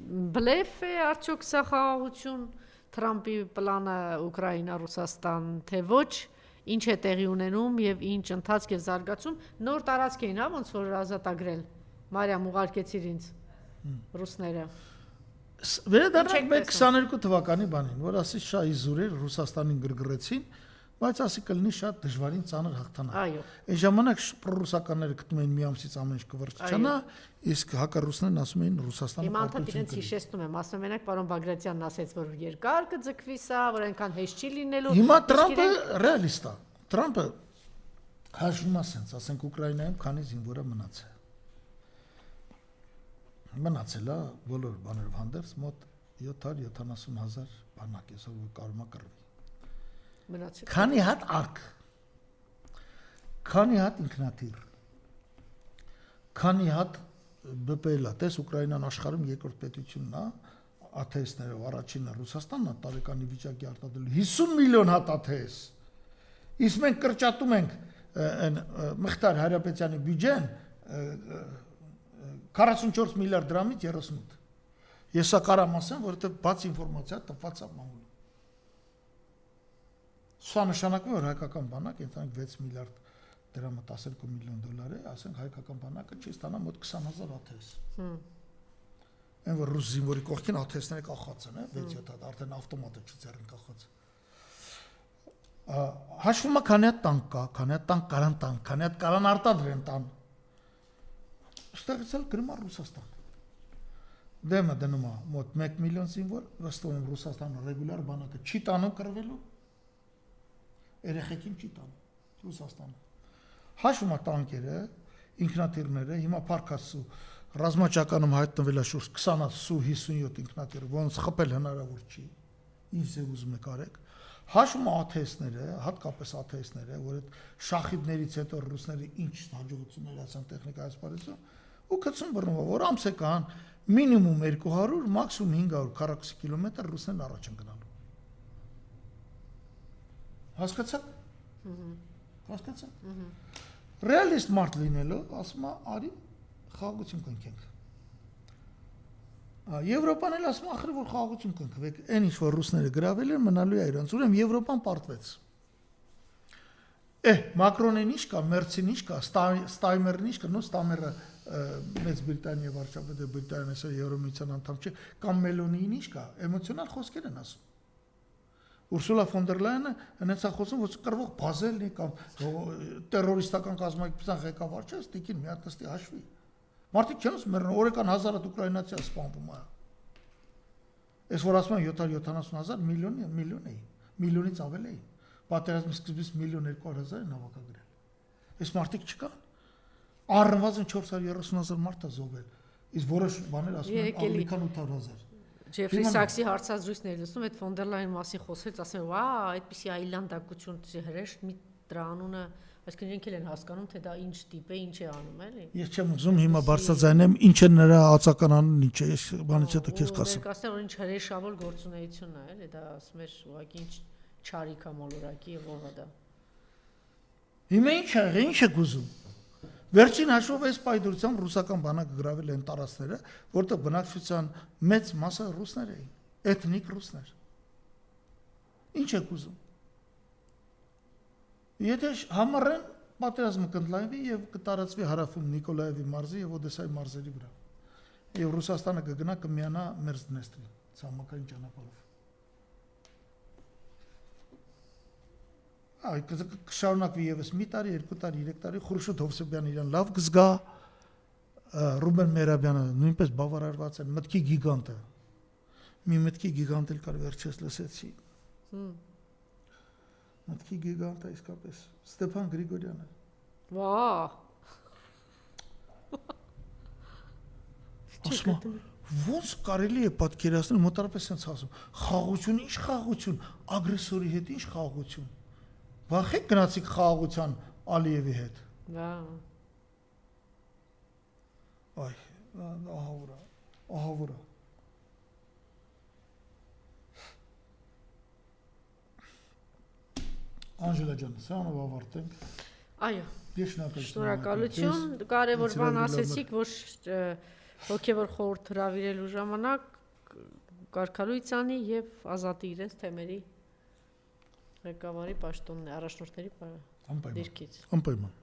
բլեֆ է արդյոք սա խաղաղություն Թրամփի պլանը Ուկրաինա-Ռուսաստան, թե ոչ, ինչ է տեղի ունենում եւ ինչ ընթացք եւ զարգացում, նոր տարածք էին, ոնց որ ազատագրել։ Մարիամ ուղարկեցիր ինձ ռուսները։ Վերադառնանք մենք 22 թվականի բանին, որ ասի շահի զուրեր Ռուսաստանին գրգռեցին, բայց ասի կլինի շատ դժվարին ծանր հաղթանակ։ Այո։ Այն ժամանակ ռուսականները գտնում էին մի ամսից ամեն ինչ կվրջանա, իսկ հակառուսներն ասում էին Ռուսաստանը Հիմա անդադ իրենց հիշեցնում եմ, ասում մենակ պարոն Բագրատյանն ասեց, որ երկար կձգվի սա, որ այնքան հեշտ չի լինելու։ Հիմա Թրամփը ռեալիստ է։ Թրամփը հաշվում է ասենց, ասենք Ուկրաինայում քանի զինվորը մնացել է բոլոր բաներով հանդերձ մոտ 770,000 բանակ, այսօր կարող է կռվի։ Քանի հատ արկ, քանի հատ ինքնաթիռ, քանի հատ ԲՊԼ-ա, տես Ուկրաինան աշխարհում երկրորդ պետությունն է, ԱԹՍ-ներով առաջինը Ռուսաստանն է տարեկանի վիճակի արտադրելու 50 միլիոն հատ ԱԹՍ։ Իսկ մենք կրճատում ենք Մխիթար Հարապետյանի բյուջեն 44 միլիարդ դրամից 38։ Ես սա կարամ ասեմ, որովհետև բաց ինֆորմացիա տված է մամուլում։ Սա նշանակում է, որ հայկական բանակը ընդհանուր 6 միլիարդ դրամը 12 միլիոն դոլար է, ասենք հայկական բանակը չի ստանա մոտ 20,000 ԱԹՍ։ Այն որ ռուս զինվորի կողքին ԱԹՍ-ները կախած են, 6-7 հատ, արդեն ավտոմատը չծերին կախած։ Հաշվում է քանի հատ տանկ կա, քանի հատ տանկ կարան տան, քանի հատ կարան արտադրեն տան։ Ստեղծել գրում է Ռուսաստան։ Դեմը դնում է մոտ 1 միլիոն զինվոր, վստահ եմ Ռուսաստանը ռեգուլյար բանակը չի տանում կռվելու։ Երեխեքին չի տանում Ռուսաստանը։ Հաշվում է տանկերը, ինքնաթիռները, հիմա Փարքասու ռազմաճականում հայտնվել է շուրջ 20-57 ինքնաթիռ, ոնց խփել հնարավոր չի։ Ինչ ձև ուզում եք արեք։ Հաշվում է ԱԹՍ-ները, հատկապես ԱԹՍ-ները, որ այդ շախիդներից հետո ռուսները ինչ հաջողություններ ասան տեխնիկայի ասպարեզում, ու գցում բռնում, որ ամսական մինիմում 200, մաքսիմում 540 կիլոմետր ռուսներն առաջ են գնալու։ Հասկացա՞ք։ Հասկացա՞ք։ Ռեալիստ մարդ լինելով, ասում է, արի խաղաղություն կնքենք։ Եվրոպան էլ ասում է, ախր որ խաղաղություն կնքվեք, այն ինչ որ ռուսները գրավել են, մնալու է իրանց, ուրեմն Եվրոպան պարտվեց։ Մակրոնին ինչ կա, Մերցին ինչ կա, Ստայմերն ինչ կա, նո Ստամերը Մեծ Բրիտանիա վարչապետը Բրիտանիան այսօր Եվրոմիության անդամ չէ, կամ Մելոնին ինչ կա, էմոցիոնալ խոսքեր են ասում։ Ուրսուլա ֆոն դեր Լայենը հենց է խոսում, որ կռվող Բազելն է կամ տերորիստական կազմակերպության ղեկավար չէ, ստիկին մի հատ նստի հաշվի։ Մարդիկ չեն ասում, օրական 1000 հատ ուկրաինացի է սպանվում է։ Այս որ ասում են 770,000 միլիոն է, միլիոնից ավել է։ Պատերազմի սկզբից 1,200,000 են հավաքագրել։ Այս մարդիկ չկան։ Առնվազն 430,000 մարդ է զոհվել։ Իսկ որոշ բաներ ասում են ավելի քան 800,000։ Ջեֆրի Սաքսի հարցազրույցներն լսում այդ ֆոն դեր Լայեն մասին խոսեց, ասեն, «Վա, այդպիսի այլանդակություն, հրեշտ մի դրա անունը, այսինքն իրենք էլ են հասկանում, թե դա ինչ տիպ է, ինչ է անում, էլի»։ Ես չեմ ուզում հիմա բարձրաձայնեմ, ինչ է նրա ածական անունն ինչ է, ես բանից հետո քեզ կասեմ։ Ներկայացնել որ ինչ հրեշավոր գործունեություն է, էլի, դա ասում էր, ուղղակի ինչ չարիք է մոլորակի եւ ով է դա։ Հիմա ինչ եք ուզում։ Վերջին հաշվով այս պայդրությամբ ռուսական բանակը գրավել են տարածքները, որտեղ բնակչության մեծ մասը ռուսներ էին, էթնիկ ռուսներ։ Ինչ եք ուզում։ Եթե համառեն պատերազմը կընդլայնվի եւ կտարածվի հարավում Նիկոլաևի մարզի եւ Օդեսայի մարզերի վրա։ Եվ Ռուսաստանը կգնա կմիանա Մերձդնեստրի ցամաքային ճանապարհով։ Կշարունակվի եւս մի տարի, 2 տարի, 3 տարի, Խուրշուդ Հովսեփյանը իրան լավ կզգա, Ռուբեն Մերաբյանը նույնպես բավարարված են, մտքի գիգանտը։ Մի մտքի գիգանտ էլ կար վերջերս լսեցի։ Մտքի գիգանտը իսկապես Ստեփան Գրիգորյանը։ Վա։ Ասում ոնց կարելի է պատկերացնել, մոտարապես sense ասում, խաղաղություն, ինչ խաղաղություն, ագրեսորի հետ ինչ խաղաղություն։ Վախեք գնացիք խաղաղության Ալիևի հետ։ Վա։ Այ, ահավուրա։ Անժելա ջան, սրանով ավարտենք։ Այո։ Շնորհակալություն։ Կարևոր բան ասեցիք, որ հոգևոր խորհուրդ հրավիրելու ժամանակ կարգալույց անի եւ ազատի իրենց թեմերի ղեկավարի պաշտոնն առաջնորդների Անպայման։ դիրքից։ Անպայման։